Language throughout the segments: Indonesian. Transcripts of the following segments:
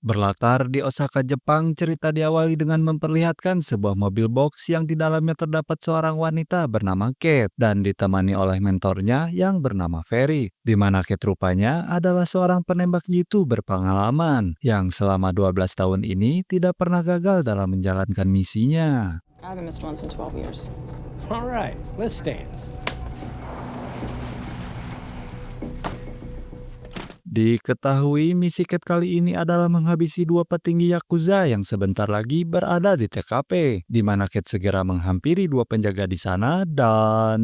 Berlatar di Osaka, Jepang, cerita diawali dengan memperlihatkan sebuah mobil box yang di dalamnya terdapat seorang wanita bernama Kate dan ditemani oleh mentornya yang bernama Ferry, di mana Kate rupanya adalah seorang penembak jitu berpengalaman yang selama 12 tahun ini tidak pernah gagal dalam menjalankan misinya. I haven't missed once in 12 years. All right, let's dance. Diketahui misi Kate kali ini adalah menghabisi dua petinggi Yakuza yang sebentar lagi berada di TKP, di mana Kate segera menghampiri dua penjaga di sana dan...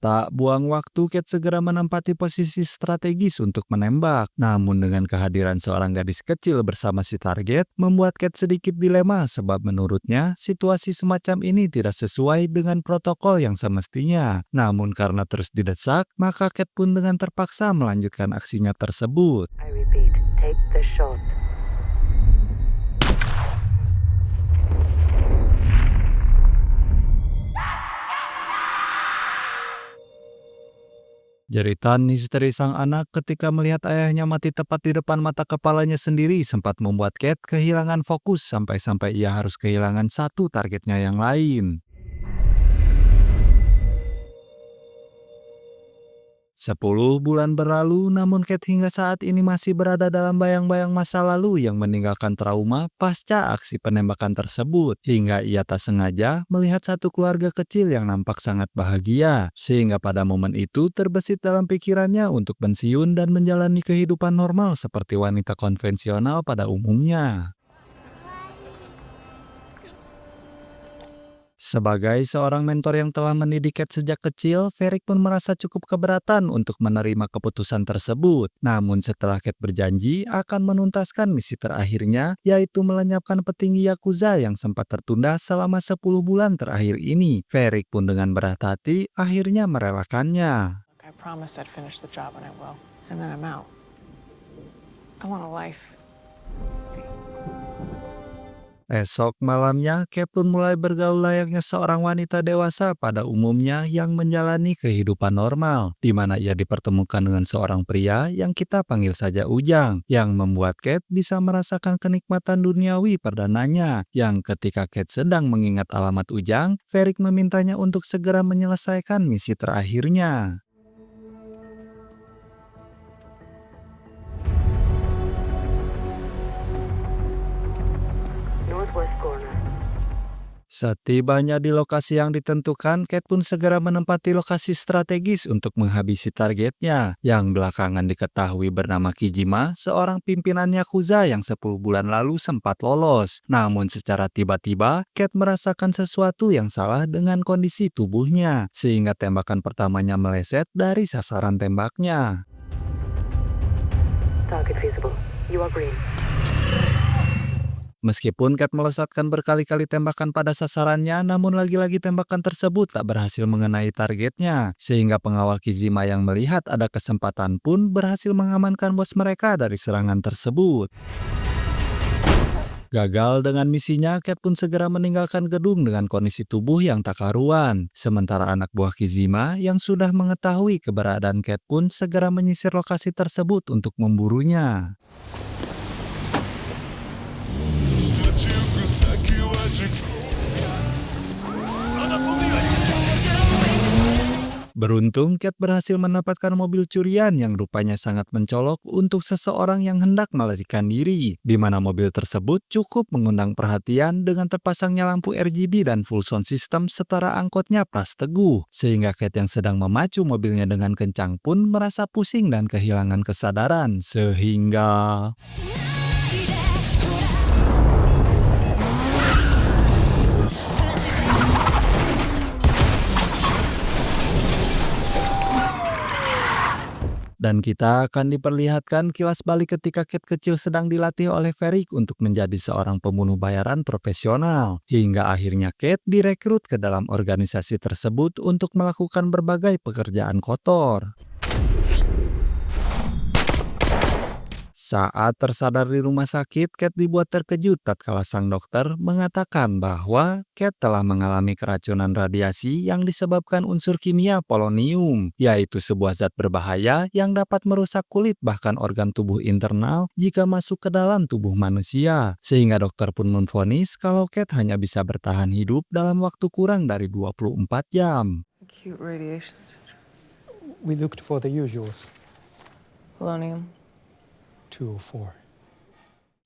Tak buang waktu, Kate segera menempati posisi strategis untuk menembak. Namun dengan kehadiran seorang gadis kecil bersama si target, membuat Kate sedikit dilema sebab menurutnya situasi semacam ini tidak sesuai dengan protokol yang semestinya. Namun karena terus didesak, maka Kate pun dengan terpaksa melanjutkan aksinya tersebut. I repeat, take the shot. Jeritan histeri sang anak ketika melihat ayahnya mati tepat di depan mata kepalanya sendiri sempat membuat Kate kehilangan fokus sampai-sampai ia harus kehilangan satu targetnya yang lain. 10 bulan berlalu, namun Kate hingga saat ini masih berada dalam bayang-bayang masa lalu yang meninggalkan trauma pasca aksi penembakan tersebut. Hingga ia tak sengaja melihat satu keluarga kecil yang nampak sangat bahagia. Sehingga pada momen itu terbesit dalam pikirannya untuk pensiun dan menjalani kehidupan normal seperti wanita konvensional pada umumnya. Sebagai seorang mentor yang telah mendidik Kate sejak kecil, Ferrick pun merasa cukup keberatan untuk menerima keputusan tersebut. Namun setelah Kate berjanji akan menuntaskan misi terakhirnya, yaitu melenyapkan petinggi Yakuza yang sempat tertunda selama 10 bulan terakhir ini, Ferrick pun dengan berat hati akhirnya merelakannya. I promised I'd finish the job and I will. And then I'm out. I want a life. Esok malamnya, Kate pun mulai bergaul layaknya seorang wanita dewasa pada umumnya yang menjalani kehidupan normal, di mana ia dipertemukan dengan seorang pria yang kita panggil saja Ujang, yang membuat Kate bisa merasakan kenikmatan duniawi perdananya, yang ketika Kate sedang mengingat alamat Ujang, Ferrick memintanya untuk segera menyelesaikan misi terakhirnya. Northwest corner. Setibanya di lokasi yang ditentukan, Kate pun segera menempati lokasi strategis untuk menghabisi targetnya, yang belakangan diketahui bernama Kijima, seorang pimpinan Yakuza yang 10 bulan lalu sempat lolos. Namun secara tiba-tiba, Kate merasakan sesuatu yang salah dengan kondisi tubuhnya, sehingga tembakan pertamanya meleset dari sasaran tembaknya. Target visible. You are green. Meskipun Kate melesatkan berkali-kali tembakan pada sasarannya, namun lagi-lagi tembakan tersebut tak berhasil mengenai targetnya. Sehingga pengawal Kijima yang melihat ada kesempatan pun berhasil mengamankan bos mereka dari serangan tersebut. Gagal dengan misinya, Kate pun segera meninggalkan gedung dengan kondisi tubuh yang tak karuan. Sementara anak buah Kijima yang sudah mengetahui keberadaan Kate pun segera menyisir lokasi tersebut untuk memburunya. Beruntung, Kate berhasil mendapatkan mobil curian yang rupanya sangat mencolok untuk seseorang yang hendak melarikan diri, di mana mobil tersebut cukup mengundang perhatian dengan terpasangnya lampu RGB dan full sound system setara angkotnya pras teguh, sehingga Kate yang sedang memacu mobilnya dengan kencang pun merasa pusing dan kehilangan kesadaran, sehingga... Dan kita akan diperlihatkan kilas balik ketika Kate kecil sedang dilatih oleh Ferrick untuk menjadi seorang pembunuh bayaran profesional. Hingga akhirnya Kate direkrut ke dalam organisasi tersebut untuk melakukan berbagai pekerjaan kotor. Saat tersadar di rumah sakit, Cat dibuat terkejut tatkala sang dokter mengatakan bahwa Cat telah mengalami keracunan radiasi yang disebabkan unsur kimia polonium, yaitu sebuah zat berbahaya yang dapat merusak kulit bahkan organ tubuh internal jika masuk ke dalam tubuh manusia. Sehingga dokter pun memvonis kalau Cat hanya bisa bertahan hidup dalam waktu kurang dari 24 jam. Acute radiation syndrome. We looked for the usuals. Polonium. 204.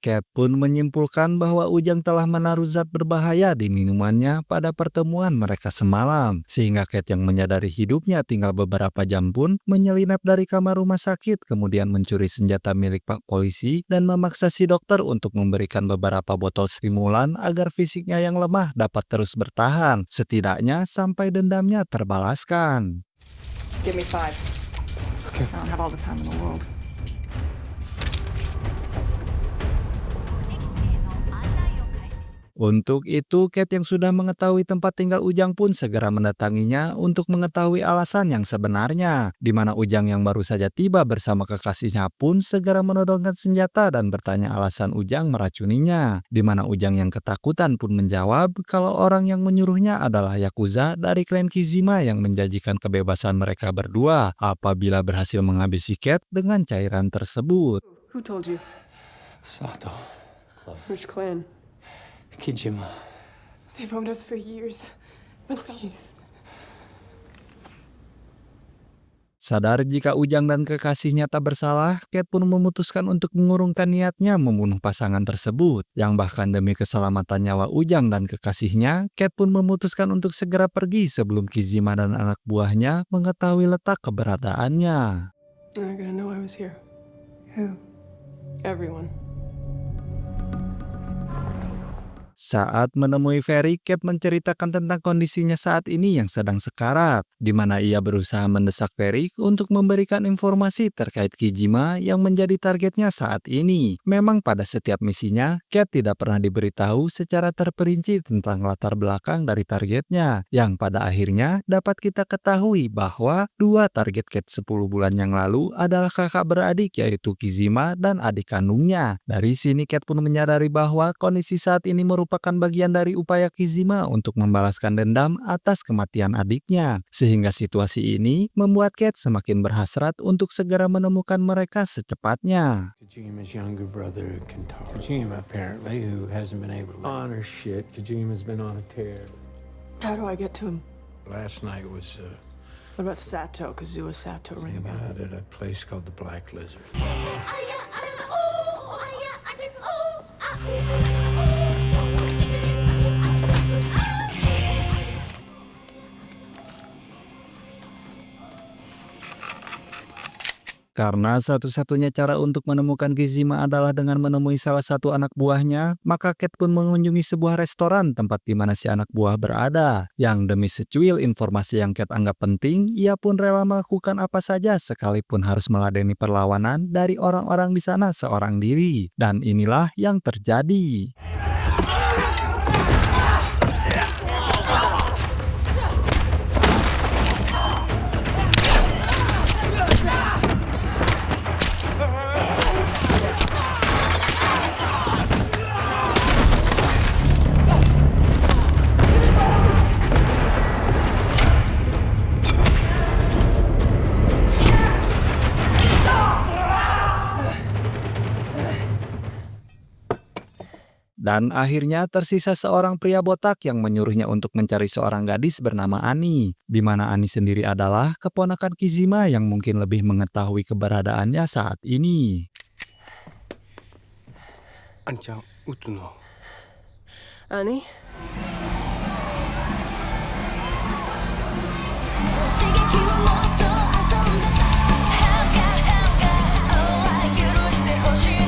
Cat pun menyimpulkan bahwa Ujang telah menaruh zat berbahaya di minumannya pada pertemuan mereka semalam. Sehingga Cat yang menyadari hidupnya tinggal beberapa jam pun menyelinap dari kamar rumah sakit, kemudian mencuri senjata milik Pak Polisi dan memaksa si dokter untuk memberikan beberapa botol stimulan agar fisiknya yang lemah dapat terus bertahan, setidaknya sampai dendamnya terbalaskan. Give me 5. Okay. I don't have all the time in the world. Untuk itu, Cat yang sudah mengetahui tempat tinggal Ujang pun segera mendatanginya untuk mengetahui alasan yang sebenarnya. Di mana Ujang yang baru saja tiba bersama kekasihnya pun segera menodongkan senjata dan bertanya alasan Ujang meracuninya. Di mana Ujang yang ketakutan pun menjawab kalau orang yang menyuruhnya adalah Yakuza dari klan Kizima yang menjanjikan kebebasan mereka berdua apabila berhasil menghabisi Cat dengan cairan tersebut. Who told you? Sato. Which clan? Kijima. They've owned us for years. Please. Sadar jika Ujang dan kekasihnya tak bersalah, Cat pun memutuskan untuk mengurungkan niatnya membunuh pasangan tersebut. Yang bahkan demi keselamatan nyawa Ujang dan kekasihnya, Cat pun memutuskan untuk segera pergi sebelum Kizima dan anak buahnya mengetahui letak keberadaannya. They're gonna know I was here. Who? Everyone. Saat menemui Ferry, Cat menceritakan tentang kondisinya saat ini yang sedang sekarat, di mana ia berusaha mendesak Ferry untuk memberikan informasi terkait Kijima yang menjadi targetnya saat ini. Memang pada setiap misinya, Cat tidak pernah diberitahu secara terperinci tentang latar belakang dari targetnya, yang pada akhirnya dapat kita ketahui bahwa dua target Cat 10 bulan yang lalu adalah kakak beradik, yaitu Kijima dan adik kandungnya. Dari sini Cat pun menyadari bahwa kondisi saat ini merupakan bagian dari upaya Kizima untuk membalaskan dendam atas kematian adiknya. Sehingga situasi ini membuat Cat semakin berhasrat untuk segera menemukan mereka secepatnya. Kojima's younger brother, Kentaro. Kojima, apparently, who hasn't been able to honor shit. Kojima's been on a tear. How do I get to him? Last night was What about Sato? Kazuo Sato, ring a bell. out at a place called the Black Lizard. Karena satu-satunya cara untuk menemukan Kizima adalah dengan menemui salah satu anak buahnya, maka Cat pun mengunjungi sebuah restoran tempat di mana si anak buah berada. Yang demi secuil informasi yang Cat anggap penting, ia pun rela melakukan apa saja sekalipun harus meladeni perlawanan dari orang-orang di sana seorang diri. Dan inilah yang terjadi. Dan akhirnya tersisa seorang pria botak yang menyuruhnya untuk mencari seorang gadis bernama Ani. Di mana Ani sendiri adalah keponakan Kizima yang mungkin lebih mengetahui keberadaannya saat ini. Ani-chan, utsu no. Annie?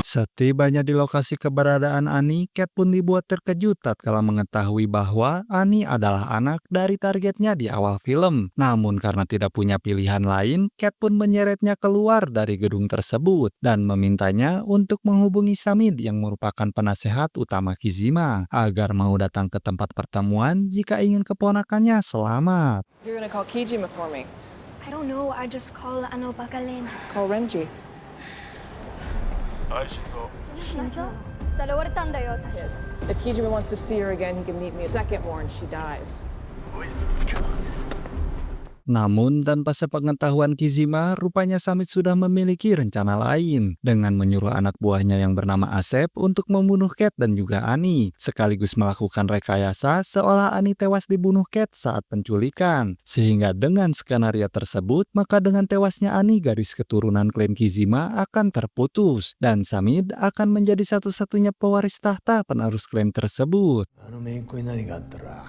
Setibanya di lokasi keberadaan Ani, Cat pun dibuat terkejut tatkala mengetahui bahwa Ani adalah anak dari targetnya di awal film. Namun karena tidak punya pilihan lain, Cat pun menyeretnya keluar dari gedung tersebut dan memintanya untuk menghubungi Samid yang merupakan penasehat utama Kizima agar mau datang ke tempat pertemuan jika ingin keponakannya selamat. You're gonna call Kijima for me. I don't know. I just call Ano Bakaland. Call Renji. If Kijima wants to see her again, he can meet me at the second warrant she dies. Namun tanpa sepengetahuan Kizima, rupanya Samit sudah memiliki rencana lain dengan menyuruh anak buahnya yang bernama Asep untuk membunuh Kate dan juga Ani, sekaligus melakukan rekayasa seolah Ani tewas dibunuh Kate saat penculikan. Sehingga dengan skenario tersebut, maka dengan tewasnya Ani garis keturunan klan Kizima akan terputus dan Samit akan menjadi satu-satunya pewaris tahta penerus klan tersebut. あのめいっ子に何があったら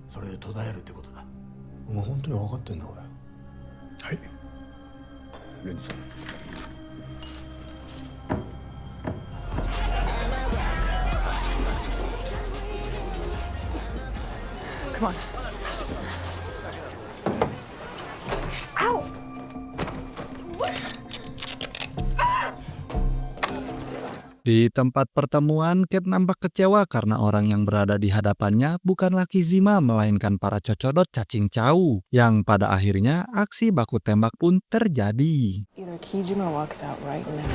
それで途絶えるってことだ。お前本当に分かってんのかよ。はいレンジさん。 Come on. Ow! Di tempat pertemuan, Kate nampak kecewa karena orang yang berada di hadapannya bukanlah Kizima melainkan para cocodot cacing cau, yang pada akhirnya aksi baku tembak pun terjadi. Either Kijima walks out right now.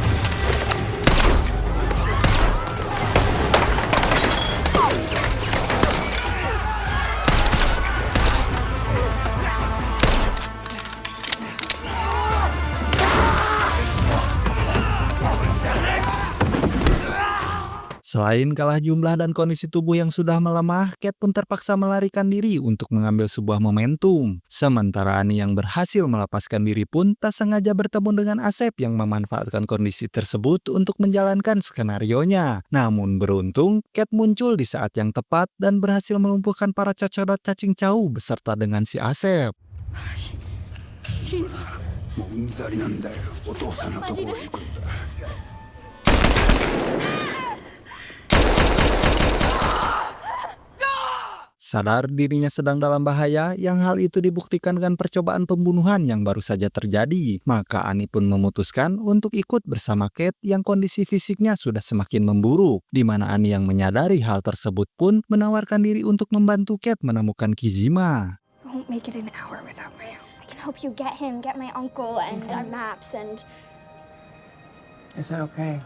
Selain kalah jumlah dan kondisi tubuh yang sudah melemah, Kate pun terpaksa melarikan diri untuk mengambil sebuah momentum. Sementara Ani yang berhasil melepaskan diri pun tak sengaja bertemu dengan Asep yang memanfaatkan kondisi tersebut untuk menjalankan skenarionya. Namun beruntung, Kate muncul di saat yang tepat dan berhasil melumpuhkan para cocodot cacing cau beserta dengan si Asep. もううんざりなんだよ。お父さんのところへ行くんだ。 Sadar dirinya sedang dalam bahaya, yang hal itu dibuktikan dengan percobaan pembunuhan yang baru saja terjadi. Maka Ani pun memutuskan untuk ikut bersama Kate yang kondisi fisiknya sudah semakin memburuk. Di mana Ani yang menyadari hal tersebut pun menawarkan diri untuk membantu Kate menemukan Kizima. I won't make it an hour without my help. I can help you get him, get my uncle, and our maps, and... Is that okay?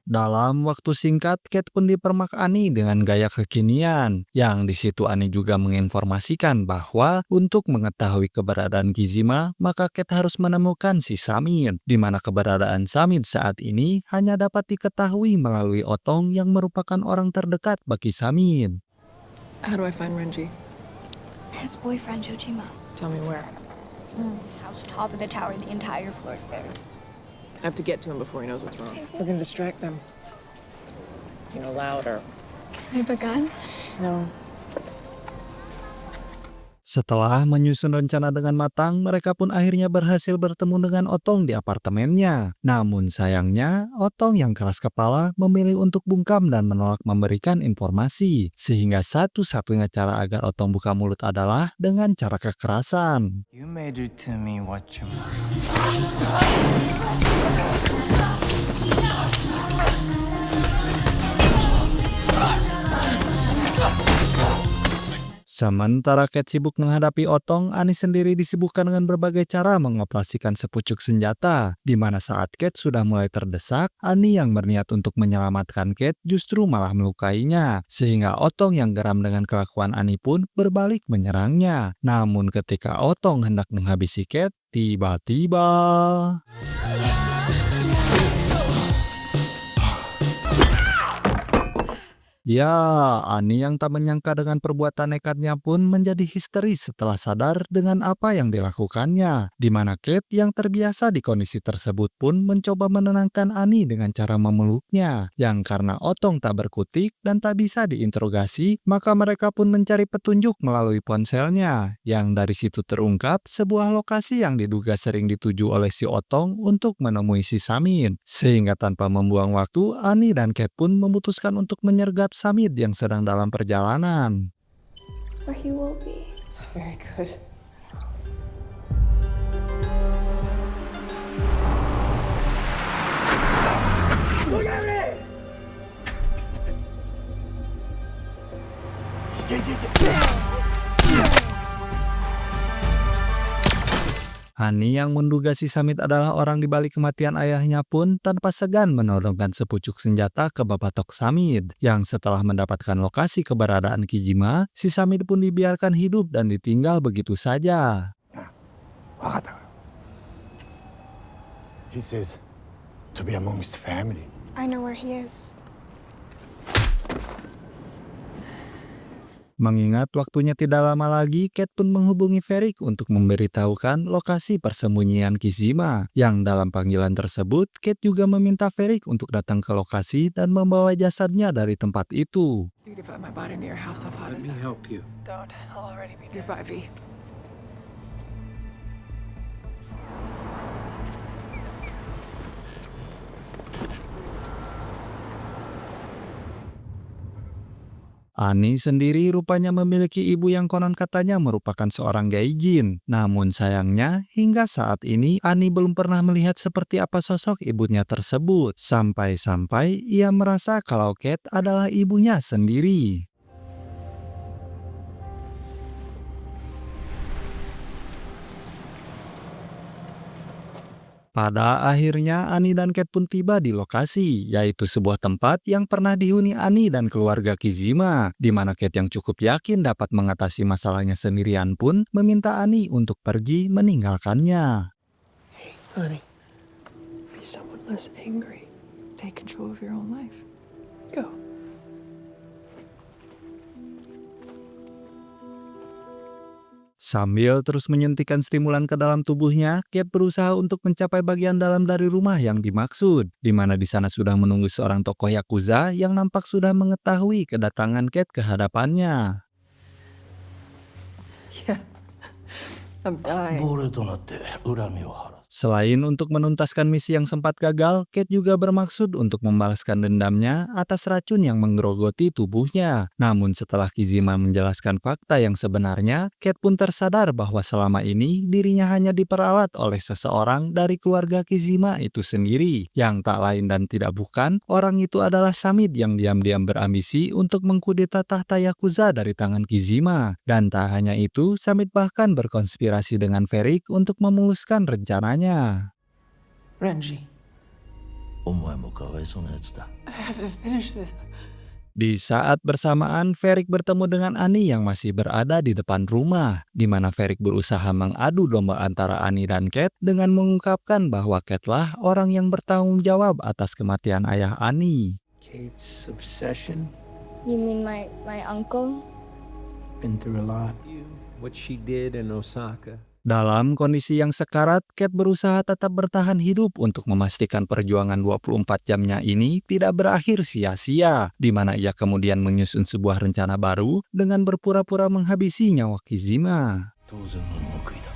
Dalam waktu singkat, Kate pun dipermak Ani dengan gaya kekinian, yang di situ Ani juga menginformasikan bahwa untuk mengetahui keberadaan Kizima, maka Kate harus menemukan si Samit, di mana keberadaan Samit saat ini hanya dapat diketahui melalui Otong yang merupakan orang terdekat bagi Samit. How do I find Renji? His boyfriend, Jojima. Tell me where. House top of the tower, the entire floor is theirs. I have to get to him before he knows what's wrong. We're gonna distract them. You know, louder. I have a gun? No. Setelah menyusun rencana dengan matang, mereka pun akhirnya berhasil bertemu dengan Otong di apartemennya. Namun sayangnya, Otong yang keras kepala memilih untuk bungkam dan menolak memberikan informasi. Sehingga satu-satunya cara agar Otong buka mulut adalah dengan cara kekerasan. You made it to me what you want. Sementara Kate sibuk menghadapi Otong, Ani sendiri disibukkan dengan berbagai cara mengoperasikan sepucuk senjata. Di mana saat Kate sudah mulai terdesak, Ani yang berniat untuk menyelamatkan Kate justru malah melukainya. Sehingga Otong yang geram dengan kelakuan Ani pun berbalik menyerangnya. Namun ketika Otong hendak menghabisi Kate, tiba-tiba... Ya, Ani yang tak menyangka dengan perbuatan nekatnya pun menjadi histeris setelah sadar dengan apa yang dilakukannya. Di mana Kate yang terbiasa di kondisi tersebut pun mencoba menenangkan Ani dengan cara memeluknya. Yang karena Otong tak berkutik dan tak bisa diinterogasi, maka mereka pun mencari petunjuk melalui ponselnya. Yang dari situ terungkap sebuah lokasi yang diduga sering dituju oleh si Otong untuk menemui si Samit. Sehingga tanpa membuang waktu, Ani dan Kate pun memutuskan untuk menyergap Samit yang sedang dalam perjalanan. Where he will be. It's very good. Ani yang menduga si Samid adalah orang di balik kematian ayahnya pun tanpa segan menodongkan sepucuk senjata ke babatok Samid. Yang setelah mendapatkan lokasi keberadaan Kijima, si Samid pun dibiarkan hidup dan ditinggal begitu saja. He says to be amongst family. I know where he is. Mengingat waktunya tidak lama lagi, Kate pun menghubungi Varric untuk memberitahukan lokasi persembunyian Kijima. Yang dalam panggilan tersebut, Kate juga meminta Varric untuk datang ke lokasi dan membawa jasadnya dari tempat itu. You give up my body to your house, how hot Let is me that? help you. Don't. I'll already be dead. Goodbye, V. Ani sendiri rupanya memiliki ibu yang konon katanya merupakan seorang gaijin. Namun sayangnya, hingga saat ini Ani belum pernah melihat seperti apa sosok ibunya tersebut. Sampai-sampai ia merasa kalau Kate adalah ibunya sendiri. Pada akhirnya Ani dan Kate pun tiba di lokasi, yaitu sebuah tempat yang pernah dihuni Ani dan keluarga Kijima, di mana Kate yang cukup yakin dapat mengatasi masalahnya sendirian pun meminta Ani untuk pergi meninggalkannya. Hey, honey. Be someone less angry. Take control of your own life. Go. Sambil terus menyuntikkan stimulan ke dalam tubuhnya, Kate berusaha untuk mencapai bagian dalam dari rumah yang dimaksud, di mana di sana sudah menunggu seorang tokoh Yakuza yang nampak sudah mengetahui kedatangan Kate ke hadapannya. Yeah. I'm dying. 亡霊となって恨みを晴らす。 Selain untuk menuntaskan misi yang sempat gagal, Kate juga bermaksud untuk membalaskan dendamnya atas racun yang menggerogoti tubuhnya. Namun setelah Kijima menjelaskan fakta yang sebenarnya, Kate pun tersadar bahwa selama ini dirinya hanya diperalat oleh seseorang dari keluarga Kijima itu sendiri. Yang tak lain dan tidak bukan, orang itu adalah Samid yang diam-diam berambisi untuk mengkudeta tahta Yakuza dari tangan Kijima. Dan tak hanya itu, Samid bahkan berkonspirasi dengan Varric untuk memuluskan rencananya. Renji. お前もかわいそうなやつだ。 I have to finish this. Di saat bersamaan, Varric bertemu dengan Ani yang masih berada di depan rumah, di mana Varric berusaha mengadu domba antara Ani dan Kate dengan mengungkapkan bahwa Kate lah orang yang bertanggung jawab atas kematian ayah Ani. Kate's obsession. You mean my uncle? Been through a lot. What she did in Osaka. Dalam kondisi yang sekarat, Kate berusaha tetap bertahan hidup untuk memastikan perjuangan 24 jamnya ini tidak berakhir sia-sia, di mana ia kemudian menyusun sebuah rencana baru dengan berpura-pura menghabisi nyawa Kijima. 当然の報いだ。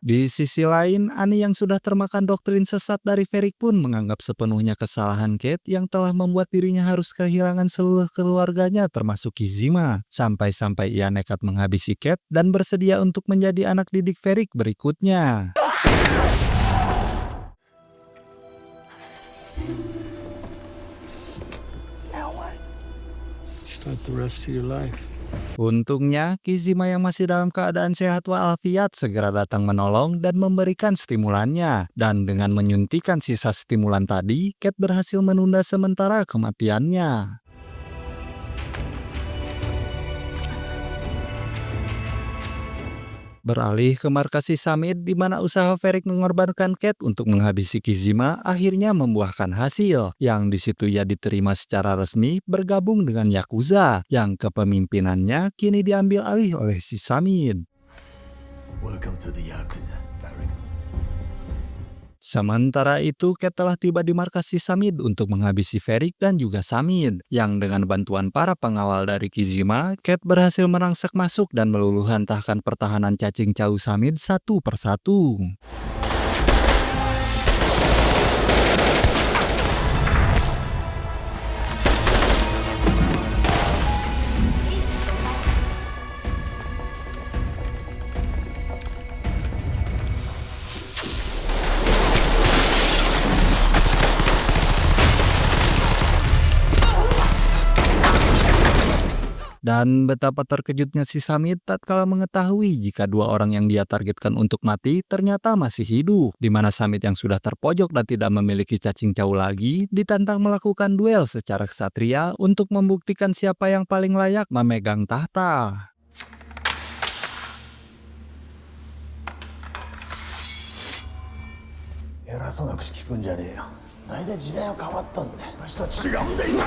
Di sisi lain, Ani yang sudah termakan doktrin sesat dari Varric pun menganggap sepenuhnya kesalahan Kate yang telah membuat dirinya harus kehilangan seluruh keluarganya termasuk Kijima. Sampai-sampai ia nekat menghabisi Kate dan bersedia untuk menjadi anak didik Varric berikutnya. Now what? Start the rest of your life. Untungnya, Kijima yang masih dalam keadaan sehat walafiat segera datang menolong dan memberikan stimulannya. Dan dengan menyuntikkan sisa stimulan tadi, Kate berhasil menunda sementara kematiannya. Beralih ke markas Samid, di mana usaha Varric mengorbankan Kate untuk menghabisi Kijima akhirnya membuahkan hasil, yang di situ ia diterima secara resmi bergabung dengan Yakuza, yang kepemimpinannya kini diambil alih oleh si Samid. Welcome to the Yakuza, Barracks. Sementara itu, Kate telah tiba di markas Samid untuk menghabisi Varric dan juga Samid, yang dengan bantuan para pengawal dari Kijima, Kate berhasil merangsek masuk dan meluluhantahkan pertahanan cacing cau Samid satu persatu. Dan betapa terkejutnya si Samit tatkala mengetahui jika dua orang yang dia targetkan untuk mati ternyata masih hidup. Di mana Samit yang sudah terpojok dan tidak memiliki cacing cau lagi ditantang melakukan duel secara ksatria untuk membuktikan siapa yang paling layak memegang tahta. 偉そうな口聞くんじゃねえよ。大体時代は変わったんだよ。私とは違うんだ今。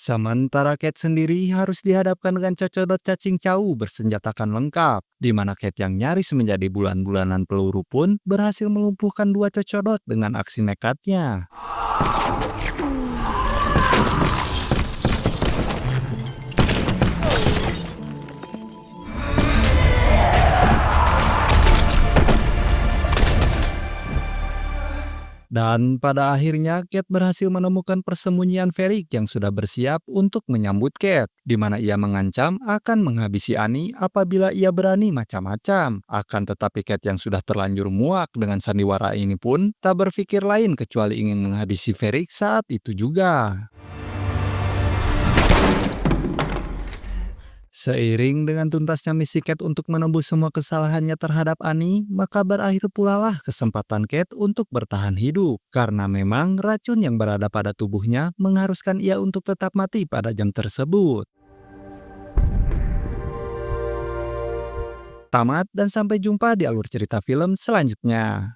Sementara Kate sendiri harus dihadapkan dengan cocodot cacing cau bersenjatakan lengkap, di mana Kate yang nyaris menjadi bulan-bulanan peluru pun berhasil melumpuhkan dua cocodot dengan aksi nekatnya. Dan pada akhirnya Kate berhasil menemukan persembunyian Varric yang sudah bersiap untuk menyambut Kate, di mana ia mengancam akan menghabisi Annie apabila ia berani macam-macam. Akan tetapi Kate yang sudah terlanjur muak dengan sandiwara ini pun tak berpikir lain kecuali ingin menghabisi Varric saat itu juga. Seiring dengan tuntasnya misi Kate untuk menembus semua kesalahannya terhadap Annie, maka berakhir pula lah kesempatan Kate untuk bertahan hidup. Karena memang racun yang berada pada tubuhnya mengharuskan ia untuk tetap mati pada jam tersebut. Tamat dan sampai jumpa di alur cerita film selanjutnya.